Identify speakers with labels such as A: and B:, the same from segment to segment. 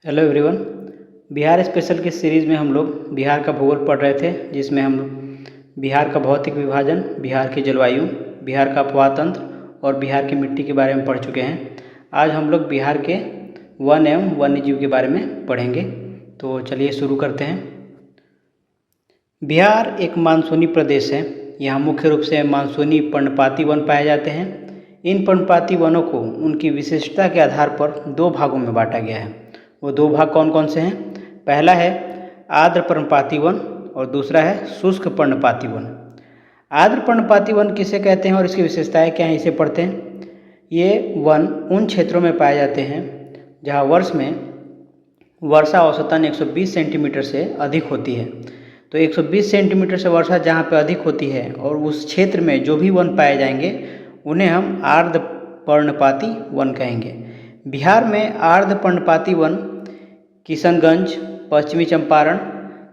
A: Hello everyone. Bihar special की series में हम लोग बिहार का भूगोल पढ़ रहे थे, जिसमें हम बिहार का भौतिक विभाजन, बिहार की जलवायु, बिहार का अफवाह तंत्र और बिहार की मिट्टी के बारे में पढ़ चुके हैं। आज हम लोग बिहार के वन एवं वन्यजीव के बारे में पढ़ेंगे। तो चलिए शुरू करते हैं। बिहार एक मानसूनी प्रदेश है। यहाँ मुख्य रूप से मानसूनी पर्णपाती वन पाए जाते हैं। इन पर्णपाती वनों को उनकी विशिष्टता के आधार पर दो भागों में बांटा गया है। वो दो भाग कौन कौन से हैं? पहला है आर्द्र पर्णपाती वन और दूसरा है शुष्क पर्णपाती वन। आर्द्र पर्णपाती वन किसे कहते हैं और इसकी विशेषताएं क्या हैं, इसे पढ़ते हैं। ये वन उन क्षेत्रों में पाए जाते हैं जहाँ वर्ष में वर्षा औसतन 120 सेंटीमीटर से अधिक होती है। तो 120 सेंटीमीटर से वर्षा जहाँ पर अधिक होती है और उस क्षेत्र में जो भी वन पाए जाएंगे उन्हें हम आर्द्र पर्णपाती वन कहेंगे। बिहार में आर्द्र पर्णपाती वन किशनगंज, पश्चिमी चंपारण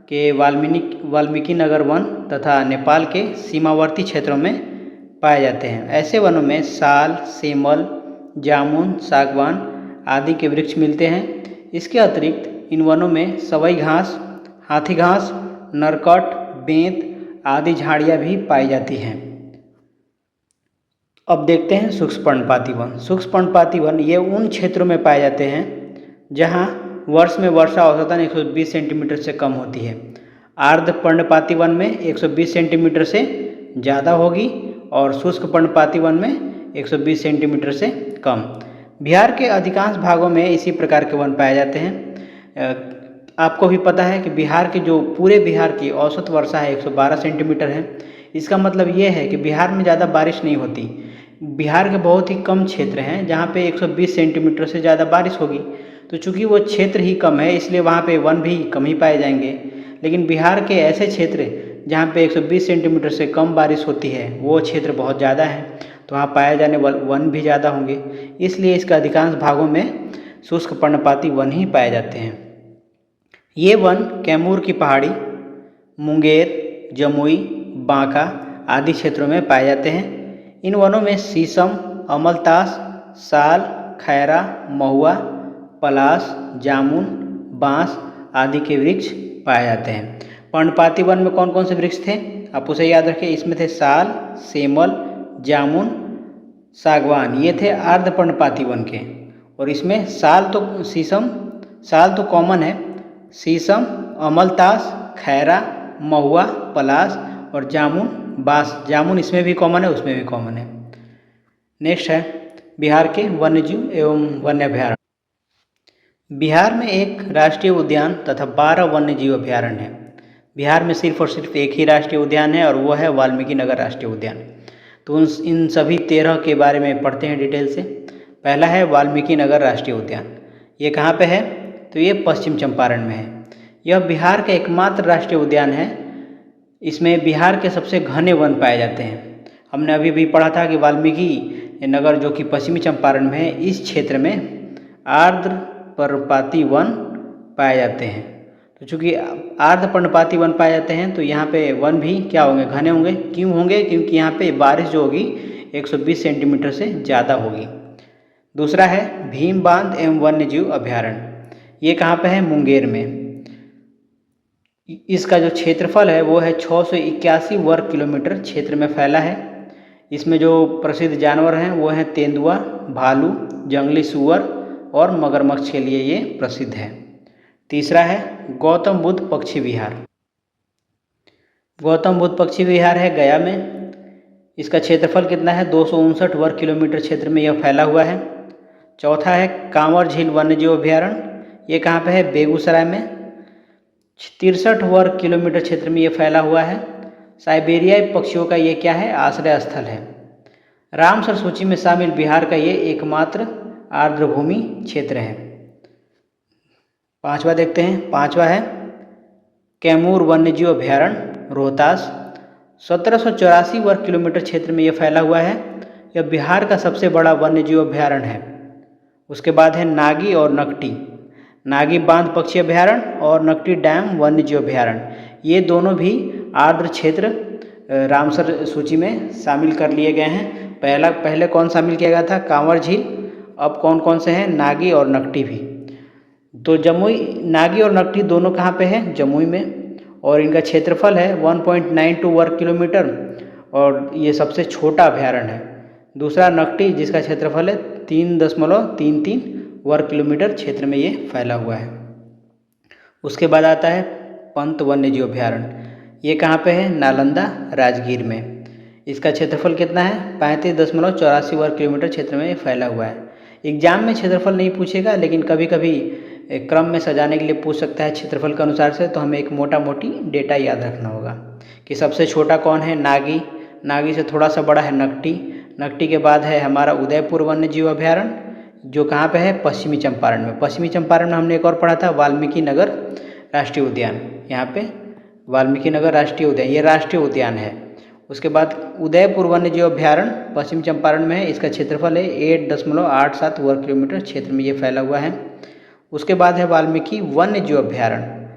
A: के वाल्मीकि नगर वन तथा नेपाल के सीमावर्ती क्षेत्रों में पाए जाते हैं। ऐसे वनों में साल, सेमल, जामुन, सागवान आदि के वृक्ष मिलते हैं। इसके अतिरिक्त इन वनों में सवई घास, हाथी घास, नरकट, बेंत आदि झाड़ियाँ भी पाई जाती हैं। अब देखते हैं शुष्क पर्णपाती वन। शुष्क पर्णपाती वन ये उन क्षेत्रों में पाए जाते हैं जहाँ वर्ष में वर्षा औसतन 120 सेंटीमीटर से कम होती है। आर्द्र पर्णपाती वन में 120 सेंटीमीटर से ज़्यादा होगी और शुष्क पर्णपाती वन में 120 सेंटीमीटर से कम। बिहार के अधिकांश भागों में इसी प्रकार के वन पाए जाते हैं। आपको भी पता है कि बिहार के जो पूरे बिहार की औसत वर्षा है 112 सेंटीमीटर है। इसका मतलब ये है कि बिहार में ज़्यादा बारिश नहीं होती। बिहार के बहुत ही कम क्षेत्र हैं जहाँ पे 120 सेंटीमीटर से ज़्यादा बारिश होगी। तो चूँकि वो क्षेत्र ही कम है इसलिए वहाँ पे वन भी कम ही पाए जाएंगे। लेकिन बिहार के ऐसे क्षेत्र जहाँ पे 120 सेंटीमीटर से कम बारिश होती है वो क्षेत्र बहुत ज़्यादा है, तो वहाँ पाए जाने वाले वन भी ज़्यादा होंगे। इसलिए इसके अधिकांश भागों में शुष्क पर्णपाती वन ही पाए जाते हैं। ये वन कैमूर की पहाड़ी, मुंगेर, जमुई, बांका आदि क्षेत्रों में पाए जाते हैं। इन वनों में शीशम, अमलतास, साल, खैरा, महुआ, पलास, जामुन, बांस आदि के वृक्ष पाए जाते हैं। पर्णपाती वन में कौन कौन से वृक्ष थे आप उसे याद रखें। इसमें थे साल, सेमल, जामुन, सागवान, ये थे आर्द्र पर्णपाती वन के। और इसमें साल तो कॉमन है। शीशम, अमलतास, खैरा, महुआ, पलास और जामुन, बांस, जामुन इसमें भी कॉमन है, उसमें भी कॉमन है। नेक्स्ट है बिहार के वन्यजीव एवं वन्य अभ्यारण्य। बिहार में एक राष्ट्रीय उद्यान तथा 12 वन्यजीव अभ्यारण्य है। बिहार में सिर्फ और सिर्फ एक ही राष्ट्रीय उद्यान है और वो है वाल्मीकि नगर राष्ट्रीय उद्यान। तो इन सभी 13 के बारे में पढ़ते हैं डिटेल से। पहला है वाल्मीकि नगर राष्ट्रीय उद्यान। ये कहाँ पे है? तो ये पश्चिम चंपारण में है। यह बिहार का एकमात्र राष्ट्रीय उद्यान है। इसमें बिहार के सबसे घने वन पाए जाते हैं। हमने अभी भी पढ़ा था कि वाल्मीकि नगर जो कि पश्चिमी चंपारण में है, इस क्षेत्र में आर्द्र पर्णपाती वन पाए जाते हैं। तो चूँकि आर्द्र पर्णपाती वन पाए जाते हैं तो यहाँ पे वन भी क्या होंगे? घने होंगे। क्यों होंगे? क्योंकि यहाँ पे बारिश जो होगी 120 सेंटीमीटर से ज़्यादा होगी। दूसरा है भीम बांध एवं वन्यजीव अभ्यारण्य। ये कहाँ पे है? मुंगेर में। इसका जो क्षेत्रफल है वो है 681 वर्ग किलोमीटर क्षेत्र में फैला है। इसमें जो प्रसिद्ध जानवर हैं वो हैं तेंदुआ, भालू, जंगली सूअर और मगरमच्छ के लिए ये प्रसिद्ध है। तीसरा है गौतम बुद्ध पक्षी विहार। गौतम बुद्ध पक्षी विहार है गया में। इसका क्षेत्रफल कितना है? 259 वर्ग किलोमीटर क्षेत्र में यह फैला हुआ है। चौथा है कांवर झील वन्यजीव अभ्यारण्य। ये कहाँ पे है? बेगूसराय में। 63 वर्ग किलोमीटर क्षेत्र में ये फैला हुआ है। साइबेरियाई पक्षियों का ये क्या है? आश्रय स्थल है। रामसर सूची में शामिल बिहार का ये एकमात्र आर्द्रभूमि क्षेत्र है। पांचवा देखते हैं। पांचवा है कैमूर वन्यजीव अभ्यारण्य रोहतास। 1784 वर्ग किलोमीटर क्षेत्र में ये फैला हुआ है। यह बिहार का सबसे बड़ा वन्यजीव अभ्यारण्य है। उसके बाद है नागी और नकटी, नागी बांध पक्षी अभ्यारण्य और नकटी डैम वन्यजीव अभ्यारण्य। ये दोनों भी आर्द्र क्षेत्र रामसर सूची में शामिल कर लिए गए हैं। पहले कौन शामिल किया गया था? कांवर झील। अब कौन कौन से हैं? नागी और नकटी भी। तो जमुई, नागी और नकटी दोनों कहाँ पे है? जमुई में। और इनका क्षेत्रफल है 1.92 वर्ग किलोमीटर और ये सबसे छोटा अभ्यारण्य है। दूसरा नकटी जिसका क्षेत्रफल है 3.33 वर्ग किलोमीटर क्षेत्र में ये फैला हुआ है। उसके बाद आता है पंत वन्यजीव अभ्यारण्य। ये कहाँ पे है? नालंदा, राजगीर में। इसका क्षेत्रफल कितना है? 35.84 वर्ग किलोमीटर क्षेत्र में ये फैला हुआ है। एग्जाम में क्षेत्रफल नहीं पूछेगा, लेकिन कभी कभी क्रम में सजाने के लिए पूछ सकता है क्षेत्रफल के अनुसार से। तो हमें एक मोटा मोटी डेटा याद रखना होगा कि सबसे छोटा कौन है? नागी। नागी से थोड़ा सा बड़ा है नकटी। नकटी के बाद है हमारा उदयपुर वन्यजीव अभ्यारण्य, जो कहाँ पे है? पश्चिमी चंपारण में। पश्चिमी चंपारण में हमने एक और पढ़ा था, वाल्मीकि नगर राष्ट्रीय उद्यान। यहाँ पे वाल्मीकि नगर राष्ट्रीय उद्यान, ये राष्ट्रीय उद्यान है। उसके बाद उदयपुर वन्यजीव अभ्यारण्य पश्चिम चंपारण में है। इसका क्षेत्रफल है 8.87 वर्ग किलोमीटर क्षेत्र में ये फैला हुआ है। उसके बाद है वाल्मीकि वन्यजीव अभ्यारण्य,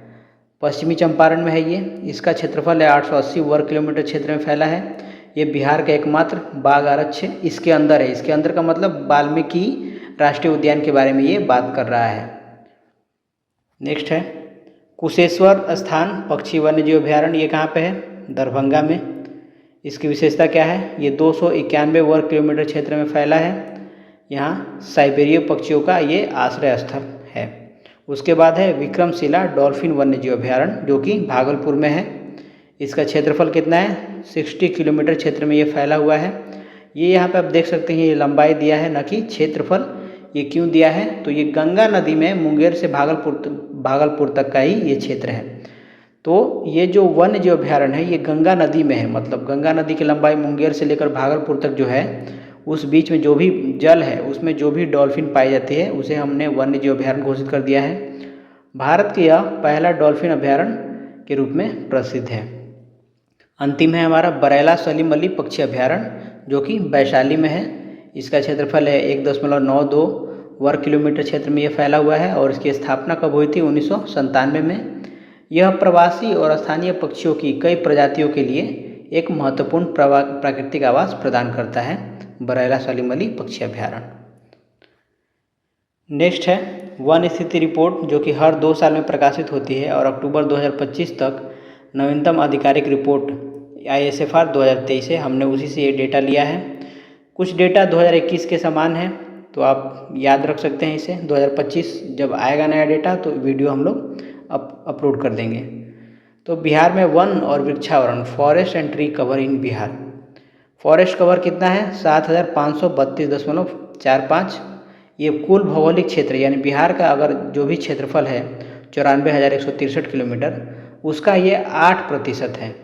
A: पश्चिमी चंपारण में है ये। इसका क्षेत्रफल है 880 वर्ग किलोमीटर क्षेत्र में फैला है। ये बिहार का एकमात्र बाघ आरक्ष्य इसके अंदर है। इसके अंदर का मतलब वाल्मीकि राष्ट्रीय उद्यान के बारे में ये बात कर रहा है। नेक्स्ट है कुशेश्वर स्थान पक्षी वन्यजीव अभ्यारण्य। ये कहाँ पे है? दरभंगा में। इसकी विशेषता क्या है? ये 291 वर्ग किलोमीटर क्षेत्र में फैला है। यहाँ साइबेरिया पक्षियों का ये आश्रय स्थल है। उसके बाद है विक्रमशिला डॉल्फिन वन्यजीव अभ्यारण्य, जो कि भागलपुर में है। इसका क्षेत्रफल कितना है? 60 किलोमीटर क्षेत्र में ये फैला हुआ है। ये यहाँ पे आप देख सकते हैं, ये लंबाई दिया है न कि क्षेत्रफल। ये क्यों दिया है? तो ये गंगा नदी में मुंगेर से भागलपुर तक का ही ये क्षेत्र है। तो ये जो वन्यजीव अभ्यारण्य है ये गंगा नदी में है, मतलब गंगा नदी की लंबाई मुंगेर से लेकर भागलपुर तक जो है, उस बीच में जो भी जल है उसमें जो भी डॉल्फिन पाई जाती है उसे हमने वन्यजीव अभ्यारण्य घोषित कर दिया है। भारत का यह पहला डॉल्फिन अभ्यारण्य के रूप में प्रसिद्ध है। अंतिम है हमारा बरैला सलीम अली पक्षी अभ्यारण्य, जो कि वैशाली में है। इसका क्षेत्रफल है 1.92 वर्ग किलोमीटर क्षेत्र में ये फैला हुआ है और इसकी स्थापना कब हुई थी? 1997 में। यह प्रवासी और स्थानीय पक्षियों की कई प्रजातियों के लिए एक महत्वपूर्ण प्राकृतिक आवास प्रदान करता है, बरैला सलीम अली पक्षी अभ्यारण्य। नेक्स्ट है वन स्थिति रिपोर्ट, जो कि हर 2 साल में प्रकाशित होती है और अक्टूबर 2025 तक नवीनतम आधिकारिक रिपोर्ट ISFR 2023 है। हमने उसी से ये डेटा लिया है। कुछ डेटा 2021 के समान है, तो आप याद रख सकते हैं इसे। 2025 जब आएगा नया डेटा तो वीडियो हम लोग अपलोड कर देंगे। तो बिहार में वन और वृक्षावरण, forest and tree cover in Bihar. Forest cover कितना है? 7532.45। ये कुल भौगोलिक क्षेत्र यानी बिहार का अगर जो भी क्षेत्रफल है 94,163 किलोमीटर, उसका ये 8% है।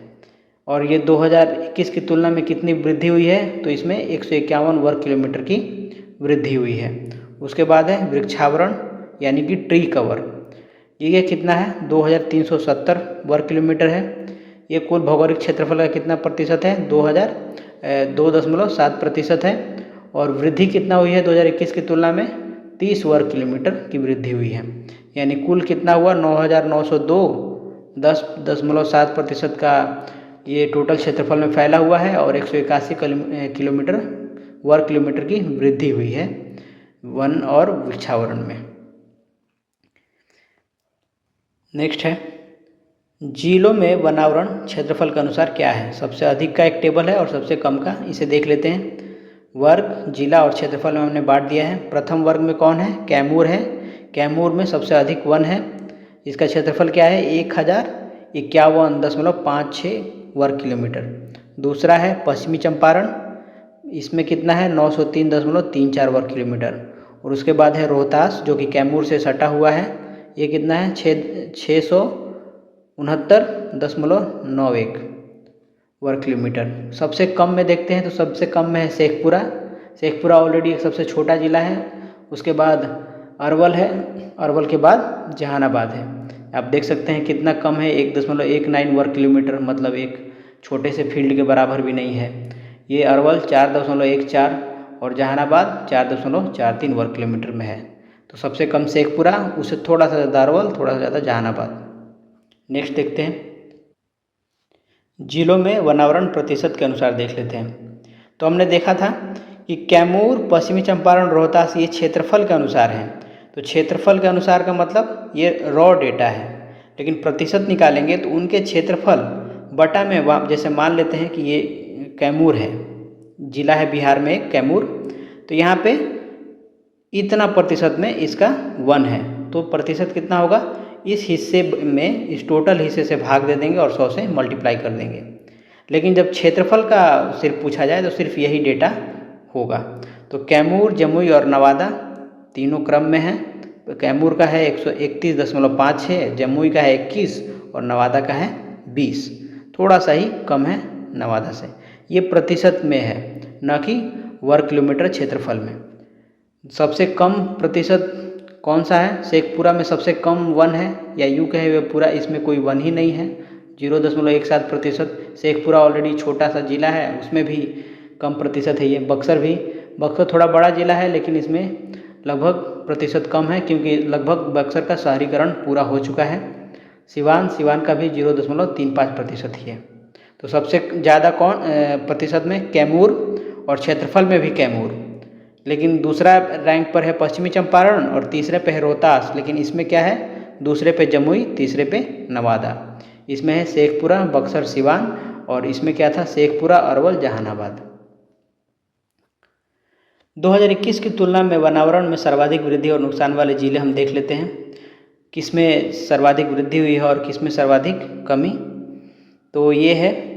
A: और ये 2021 की तुलना में कितनी वृद्धि हुई है? तो इसमें 151 वर्ग किलोमीटर की वृद्धि हुई है। उसके बाद है वृक्षावरण यानी कि ट्री कवर। ये कितना है? 2370 वर्ग किलोमीटर है। ये कुल भौगोलिक क्षेत्रफल का कितना प्रतिशत है? 2.7% है। और वृद्धि कितना हुई है 2021 की तुलना में? 30 वर्ग किलोमीटर की वृद्धि हुई है। यानी कुल कितना हुआ? 9,902, 10.7% का ये टोटल क्षेत्रफल में फैला हुआ है और 181 वर्ग किलोमीटर की वृद्धि हुई है वन और वृक्षावरण में। नेक्स्ट है जिलों में वनावरण क्षेत्रफल के अनुसार क्या है? सबसे अधिक का एक टेबल है और सबसे कम का, इसे देख लेते हैं। वर्ग, जिला और क्षेत्रफल में हमने बांट दिया है। प्रथम वर्ग में कौन है? कैमूर है। कैमूर में सबसे अधिक वन है। इसका क्षेत्रफल क्या है? 1051.56 वर्ग किलोमीटर। दूसरा है पश्चिमी चंपारण, इसमें कितना है? 903.34 वर्ग किलोमीटर। और उसके बाद है रोहतास, जो कि कैमूर से सटा हुआ है। ये कितना है? 669.91 वर्ग किलोमीटर। सबसे कम में देखते हैं तो सबसे कम में है शेखपुरा। शेखपुरा ऑलरेडी एक सबसे छोटा ज़िला है। उसके बाद अरवल है, अरवल के बाद जहानाबाद है। आप देख सकते हैं कितना कम है, 1.19 वर्ग किलोमीटर, मतलब एक छोटे से फील्ड के बराबर भी नहीं है। ये अरवल 4.14 और जहानाबाद 4.43 वर्ग किलोमीटर में है। तो सबसे कम शेखपुरा, उससे थोड़ा सा ज़्यादा अरवल, थोड़ा सा ज़्यादा जहानाबाद। नेक्स्ट देखते हैं जिलों में वनावरण प्रतिशत के अनुसार देख लेते हैं। तो हमने देखा था कि कैमूर, पश्चिमी चंपारण, रोहतास ये क्षेत्रफल के अनुसार हैं। तो क्षेत्रफल के अनुसार का मतलब ये रॉ डेटा है, लेकिन प्रतिशत निकालेंगे तो उनके क्षेत्रफल बटा में, जैसे मान लेते हैं कि ये कैमूर है, जिला है बिहार में एक कैमूर, तो यहाँ पे इतना प्रतिशत में इसका 1 है, तो प्रतिशत कितना होगा, इस हिस्से में इस टोटल हिस्से से भाग दे देंगे और 100 से मल्टीप्लाई कर देंगे। लेकिन जब क्षेत्रफल का सिर्फ पूछा जाए तो सिर्फ यही डेटा होगा। तो कैमूर, जमुई और नवादा तीनों क्रम में हैं। कैमूर का है 131.56, जमुई का है 21 और नवादा का है 20, थोड़ा सा ही कम है नवादा से। ये प्रतिशत में है, न कि वर्ग किलोमीटर क्षेत्रफल में। सबसे कम प्रतिशत कौन सा है, शेखपुरा में सबसे कम 1 है, या यूँ कहे वे पूरा इसमें कोई 1 ही नहीं है, 0.17%। शेखपुरा ऑलरेडी छोटा सा जिला है, उसमें भी कम प्रतिशत है ये। बक्सर थोड़ा बड़ा जिला है, लेकिन इसमें लगभग प्रतिशत कम है, क्योंकि लगभग बक्सर का शहरीकरण पूरा हो चुका है। सिवान का भी 0.35% ही है। तो सबसे ज़्यादा कौन प्रतिशत में, कैमूर, और क्षेत्रफल में भी कैमूर। लेकिन दूसरा रैंक पर है पश्चिमी चंपारण और तीसरे पे है रोहतास। लेकिन इसमें क्या है, दूसरे पे जमुई, तीसरे पे नवादा। इसमें है शेखपुरा, बक्सर, सिवान, और इसमें क्या था, शेखपुरा, अरवल, जहानाबाद। 2021 की तुलना में वनावरण में सर्वाधिक वृद्धि और नुकसान वाले जिले हम देख लेते हैं, किसमें सर्वाधिक वृद्धि हुई है और किसमें सर्वाधिक कमी। तो ये है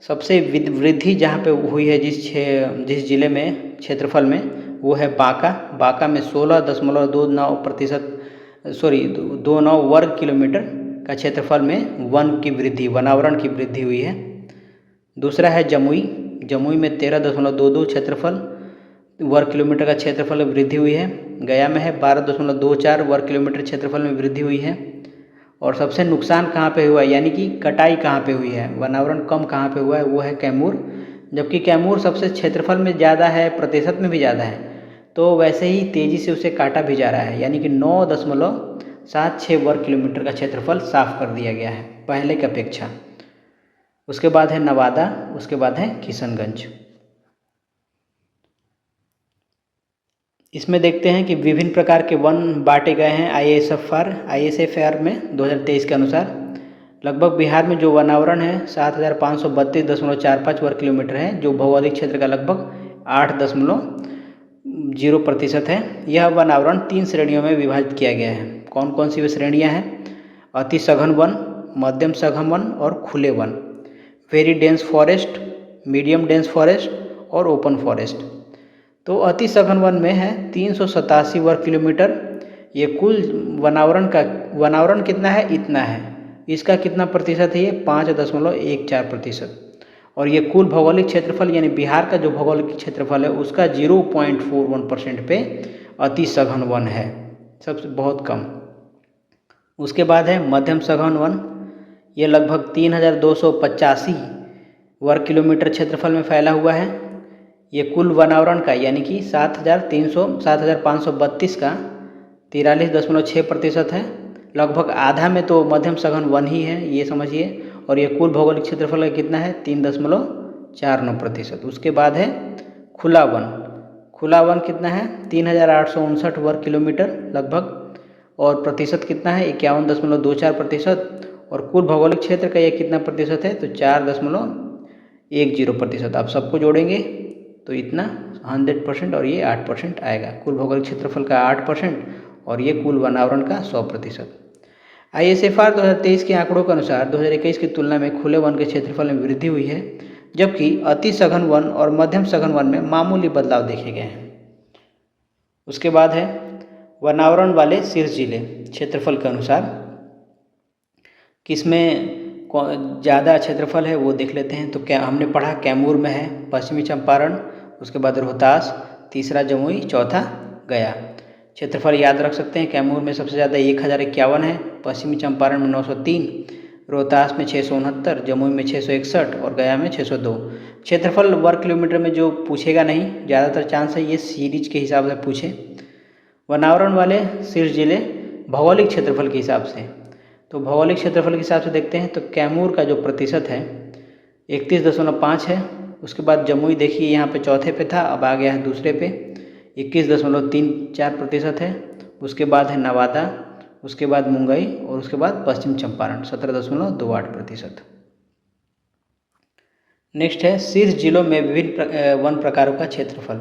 A: सबसे वृद्धि जहाँ पे हुई है जिस जिले में क्षेत्रफल में, वो है बांका में 16.29 वर्ग किलोमीटर का क्षेत्रफल में वनावरण की वृद्धि हुई है। दूसरा है जमुई में 13.22 क्षेत्रफल वर्ग किलोमीटर का क्षेत्रफल में वृद्धि हुई है। गया में है 12.24 वर्ग किलोमीटर क्षेत्रफल में वृद्धि हुई है। और सबसे नुकसान कहाँ पे हुआ है, यानी कि कटाई कहाँ पे हुई है, वनावरण कम कहाँ पे हुआ है, वो है कैमूर। जबकि कैमूर सबसे क्षेत्रफल में ज़्यादा है, प्रतिशत में भी ज़्यादा है, तो वैसे ही तेज़ी से उसे काटा भी जा रहा है, यानी कि 9.76 वर्ग किलोमीटर का क्षेत्रफल साफ कर दिया गया है पहले की अपेक्षा। उसके बाद है नवादा, उसके बाद है किशनगंज। इसमें देखते हैं कि विभिन्न प्रकार के वन बांटे गए हैं ISFR में 2023 के अनुसार। लगभग बिहार में जो वनावरण है 7532.45 वर्ग किलोमीटर है, जो भौगोलिक क्षेत्र का लगभग 8.0% है। यह वनावरण 3 श्रेणियों में विभाजित किया गया है। कौन कौन सी वे श्रेणियाँ हैं, अति सघन वन, मध्यम सघन वन और खुले one, very dense forest, medium dense forest और ओपन फॉरेस्ट। तो अति सघन वन में है 387 वर्ग किलोमीटर। ये कुल वनावरण कितना है, इतना है। इसका कितना प्रतिशत है, ये 5.14%। और ये कुल भौगोलिक क्षेत्रफल, यानी बिहार का जो भौगोलिक क्षेत्रफल है उसका 0.41% पे अति सघन वन है, सबसे बहुत कम। उसके बाद है मध्यम सघन वन, ये लगभग 3285 वर्ग किलोमीटर क्षेत्रफल में फैला हुआ है। ये कुल वनावरण का, यानी कि 7532 का 43.6% है। लगभग आधा में तो मध्यम सघन वन ही है, ये समझिए। और ये कुल भौगोलिक क्षेत्रफल का कितना है, 3.49%। उसके बाद है खुला वन कितना है, 3859 वर्ग किलोमीटर लगभग, और प्रतिशत कितना है, 51.24%। और कुल भौगोलिक क्षेत्र का ये कितना प्रतिशत है, तो 4.10%। आप सबको जोड़ेंगे तो इतना 100% और ये 8% आएगा। कुल भौगोलिक क्षेत्रफल का 8% और ये कुल वनावरण का 100%। ISFR 2023 के आंकड़ों के अनुसार 2021 की तुलना में खुले वन के क्षेत्रफल में वृद्धि हुई है, जबकि अति सघन वन और मध्यम सघन वन में मामूली बदलाव देखे गए हैं। उसके बाद है वनावरण वाले शीर्ष जिले क्षेत्रफल के अनुसार, किसमें ज़्यादा क्षेत्रफल है वो देख लेते हैं। तो क्या हमने पढ़ा, कैमूर में है, पश्चिमी चंपारण, उसके बाद रोहतास, तीसरा जमुई, चौथा गया। क्षेत्रफल याद रख सकते हैं, कैमूर में सबसे ज़्यादा 1051 है, पश्चिमी चंपारण में 903, रोहतास में 669, जमुई में 661 और गया में 602। क्षेत्रफल वर्ग किलोमीटर में जो पूछेगा नहीं, ज़्यादातर चांस है ये सीरीज के हिसाब से पूछे। वनावरण वाले शीर्ष जिले भौगोलिक क्षेत्रफल के हिसाब से, तो भौगोलिक क्षेत्रफल के हिसाब से देखते हैं तो कैमूर का जो प्रतिशत है 31.5 है। उसके बाद जमुई देखिए यहाँ पे चौथे पे था, अब आ गया है दूसरे पे, 21.34% है। उसके बाद है नवादा, उसके बाद मुंगई और उसके बाद पश्चिम चंपारण 17.28%। नेक्स्ट है शीर्ष जिलों में विभिन्न वन प्रकारों का क्षेत्रफल।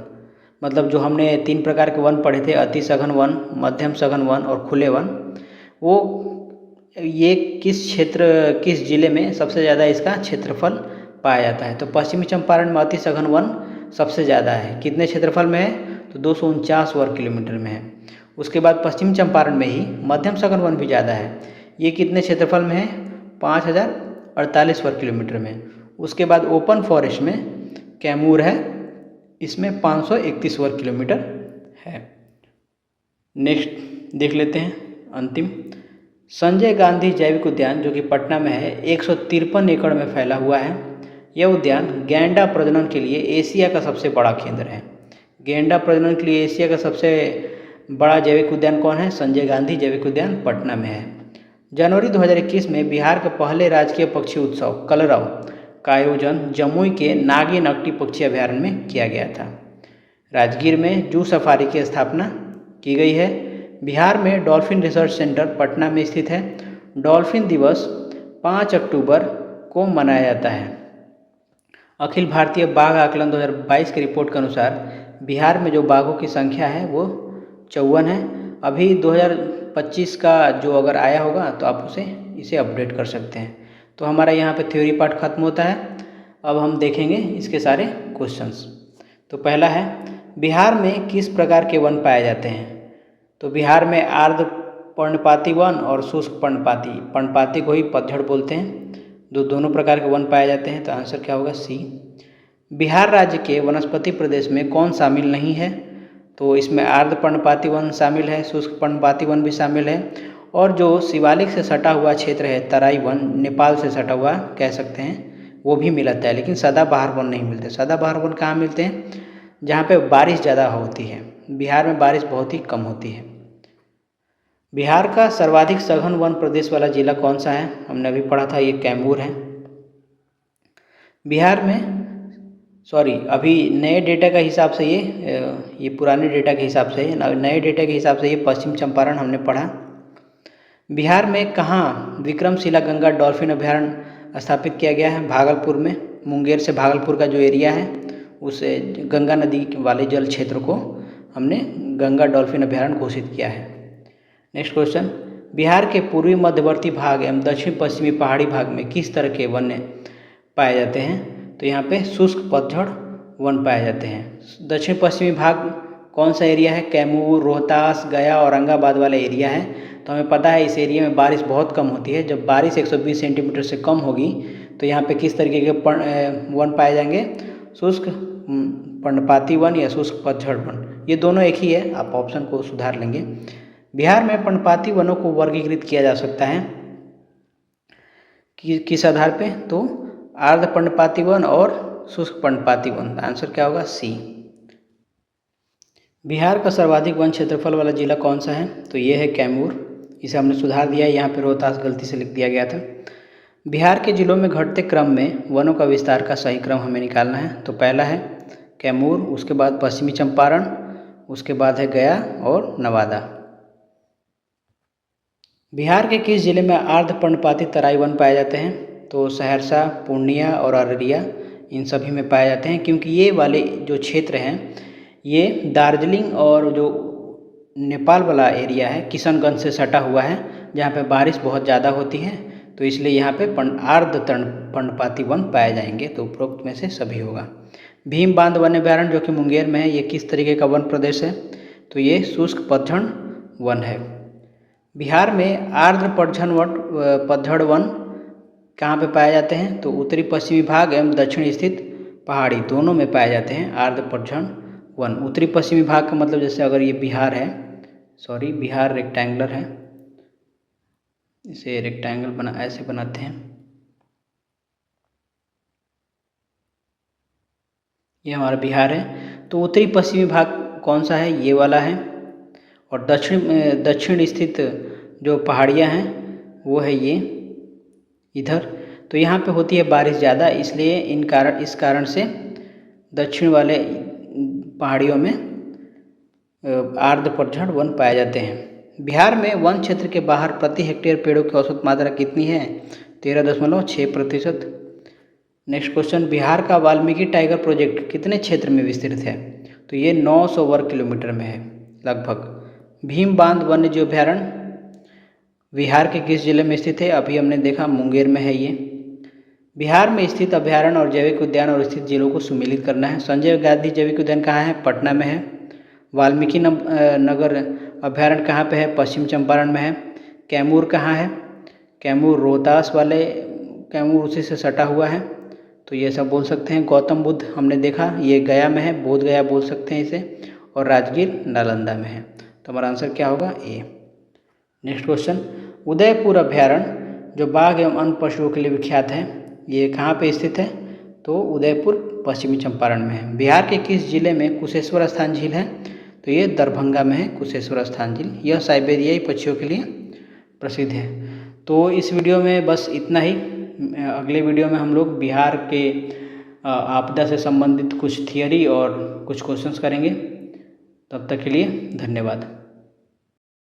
A: मतलब जो हमने 3 प्रकार के वन पढ़े थे, अति सघन वन, मध्यम सघन वन और खुले वन, वो ये किस जिले में सबसे ज़्यादा इसका क्षेत्रफल पाया जाता है। तो पश्चिमी चंपारण में अति सघन वन सबसे ज़्यादा है। कितने क्षेत्रफल में है? तो 249 वर्ग किलोमीटर में है। उसके बाद पश्चिम चंपारण में ही मध्यम सघन वन भी ज़्यादा है। ये कितने क्षेत्रफल में है? 5048 वर्ग किलोमीटर में। उसके बाद ओपन फॉरेस्ट में कैमूर है, इसमें 531 वर्ग किलोमीटर है। नेक्स्ट देख लेते हैं अंतिम, संजय गांधी जैविक उद्यान जो कि पटना में है, 153 एकड़ में फैला हुआ है। यह उद्यान गैंडा प्रजनन के लिए एशिया का सबसे बड़ा केंद्र है। गैंडा प्रजनन के लिए एशिया का सबसे बड़ा जैविक उद्यान कौन है? संजय गांधी जैविक उद्यान पटना में है। जनवरी 2021 में बिहार के पहले राजकीय पक्षी उत्सव कलरव का आयोजन जमुई के नागी नकटी पक्षी अभयारण्य में किया गया था। राजगीर में जू सफारी की स्थापना की गई है। बिहार में डॉल्फिन रिसर्च सेंटर पटना में स्थित है। डॉल्फिन दिवस 5 अक्टूबर को मनाया जाता है। अखिल भारतीय बाघ आकलन 2022 की रिपोर्ट के अनुसार बिहार में जो बाघों की संख्या है वो 54 है। अभी 2025 का जो अगर आया होगा तो आप इसे अपडेट कर सकते हैं। तो हमारा यहाँ पे थ्योरी पार्ट खत्म होता है। अब हम देखेंगे इसके सारे क्वेश्चंस। तो पहला है, बिहार में किस प्रकार के वन पाए जाते हैं? तो बिहार में आर्द्र पर्णपाती वन और शुष्क पर्णपाती को ही पतझड़ बोलते हैं। दोनों प्रकार के वन पाए जाते हैं। तो आंसर क्या होगा? सी। बिहार राज्य के वनस्पति प्रदेश में कौन शामिल नहीं है? तो इसमें आर्द्र पर्णपाती वन शामिल है, शुष्क पर्णपाती वन भी शामिल है, और जो शिवालिक से सटा हुआ क्षेत्र है तराई वन, नेपाल से सटा हुआ कह सकते हैं, वो भी मिलता है। लेकिन सदाबहार वन नहीं मिलते। सदाबहार वन कहाँ मिलते हैं? जहाँ पे बारिश ज़्यादा होती है। बिहार में बारिश बहुत ही कम होती है। बिहार का सर्वाधिक सघन वन प्रदेश वाला जिला कौन सा है? हमने अभी पढ़ा था, ये कैमूर है। बिहार में अभी नए डेटा का हिसाब से ये पुराने डेटा के हिसाब से, नए डेटा के हिसाब से ये पश्चिम चंपारण हमने पढ़ा। बिहार में कहाँ विक्रमशिला गंगा डॉल्फिन अभयारण्य स्थापित किया गया है? भागलपुर में। मुंगेर से भागलपुर का जो एरिया है उस गंगा नदी वाले जल क्षेत्र को हमने गंगा डॉल्फिन अभयारण्य घोषित किया है। नेक्स्ट क्वेश्चन, बिहार के पूर्वी मध्यवर्ती भाग एवं दक्षिण पश्चिमी पहाड़ी भाग में किस तरह के वन पाए जाते हैं? तो यहाँ पे शुष्क पतझड़ वन पाए जाते हैं। दक्षिण पश्चिमी भाग कौन सा एरिया है? कैमूर, रोहतास, गया, औरंगाबाद वाला एरिया है। तो हमें पता है इस एरिया में बारिश बहुत कम होती है। जब बारिश 120 सेंटीमीटर से कम होगी तो यहाँ पे किस तरीके के वन पाए जाएंगे? शुष्क पर्णपाती वन या शुष्क पतझड़ वन। ये दोनों एक ही है, आप ऑप्शन को सुधार लेंगे। बिहार में पर्णपाती वनों को वर्गीकृत किया जा सकता है किस आधार पे? तो आर्द्र पर्णपाती वन और शुष्क पर्णपाती वन। आंसर क्या होगा? सी। बिहार का सर्वाधिक वन क्षेत्रफल वाला जिला कौन सा है? तो ये है कैमूर। इसे हमने सुधार दिया, यहाँ पे रोहतास गलती से लिख दिया गया था। बिहार के जिलों में घटते क्रम में वनों का विस्तार का सही क्रम हमें निकालना है। तो पहला है कैमूर, उसके बाद पश्चिमी चंपारण, उसके बाद है गया और नवादा। बिहार के किस जिले में आर्द्र पर्णपाती तराई वन पाए जाते हैं? तो सहरसा, पूर्णिया और अररिया, इन सभी में पाए जाते हैं, क्योंकि ये वाले जो क्षेत्र हैं ये दार्जिलिंग और जो नेपाल वाला एरिया है किशनगंज से सटा हुआ है, जहाँ पे बारिश बहुत ज़्यादा होती है। तो इसलिए यहाँ पे आर्द्र पर्णपाती वन पाए जाएंगे। तो उपरोक्त में से सभी होगा। भीम बांध वन अभयारण्य जो कि मुंगेर में है, ये किस तरीके का वन प्रदेश है? तो ये शुष्क पतझड़ वन है। बिहार में आर्द्र पतझड़ वन कहाँ पे पाए जाते हैं? तो उत्तरी पश्चिमी भाग एवं दक्षिण स्थित पहाड़ी दोनों में पाए जाते हैं आर्द्र पतझड़ वन। उत्तरी पश्चिमी भाग का मतलब जैसे अगर ये बिहार है, बिहार रेक्टेंगुलर है, इसे रेक्टेंगल ऐसे बनाते हैं। ये हमारा बिहार है। तो उत्तरी पश्चिमी भाग कौन सा है? ये वाला है। और दक्षिण स्थित जो पहाड़ियाँ हैं वो है ये इधर। तो यहाँ पे होती है बारिश ज़्यादा, इसलिए इस कारण से दक्षिण वाले पहाड़ियों में आर्द्र पतझड़ वन पाए जाते हैं। बिहार में वन क्षेत्र के बाहर प्रति हेक्टेयर पेड़ों की औसत मात्रा कितनी है? 13.6%। नेक्स्ट क्वेश्चन, बिहार का वाल्मीकि टाइगर प्रोजेक्ट कितने क्षेत्र में विस्तृत है? तो ये 900 वर्ग किलोमीटर में है लगभग। भीम बांध वन्य जीव अभ्यारण्य बिहार के किस जिले में स्थित है? अभी हमने देखा मुंगेर में है ये। बिहार में स्थित अभ्यारण्य और जैविक उद्यान और स्थित जिलों को सम्मिलित करना है। संजय गांधी जैविक उद्यान कहाँ है? पटना में है। वाल्मीकि नगर अभ्यारण्य कहाँ पे है? पश्चिम चंपारण में है। कैमूर कहाँ है? कैमूर रोहतास वाले कैमूर उसी से सटा हुआ है, तो ये सब बोल सकते हैं। गौतम बुद्ध हमने देखा ये गया में है, बोध गया बोल सकते हैं इसे, और राजगीर नालंदा में है। तो हमारा आंसर क्या होगा? ए। नेक्स्ट क्वेश्चन, उदयपुर अभ्यारण्य जो बाघ एवं अन्य पशुओं के लिए विख्यात है, ये कहाँ पे स्थित है? तो उदयपुर पश्चिमी चंपारण में है। बिहार के किस जिले में कुशेश्वर स्थान झील है? तो ये दरभंगा में है कुशेश्वर स्थान झील। यह साइबेरियाई पक्षियों के लिए प्रसिद्ध है। तो इस वीडियो में बस इतना ही। अगले वीडियो में हम लोग बिहार के आपदा से संबंधित कुछ थियरी और कुछ क्वेश्चंस करेंगे। तब तक के लिए धन्यवाद।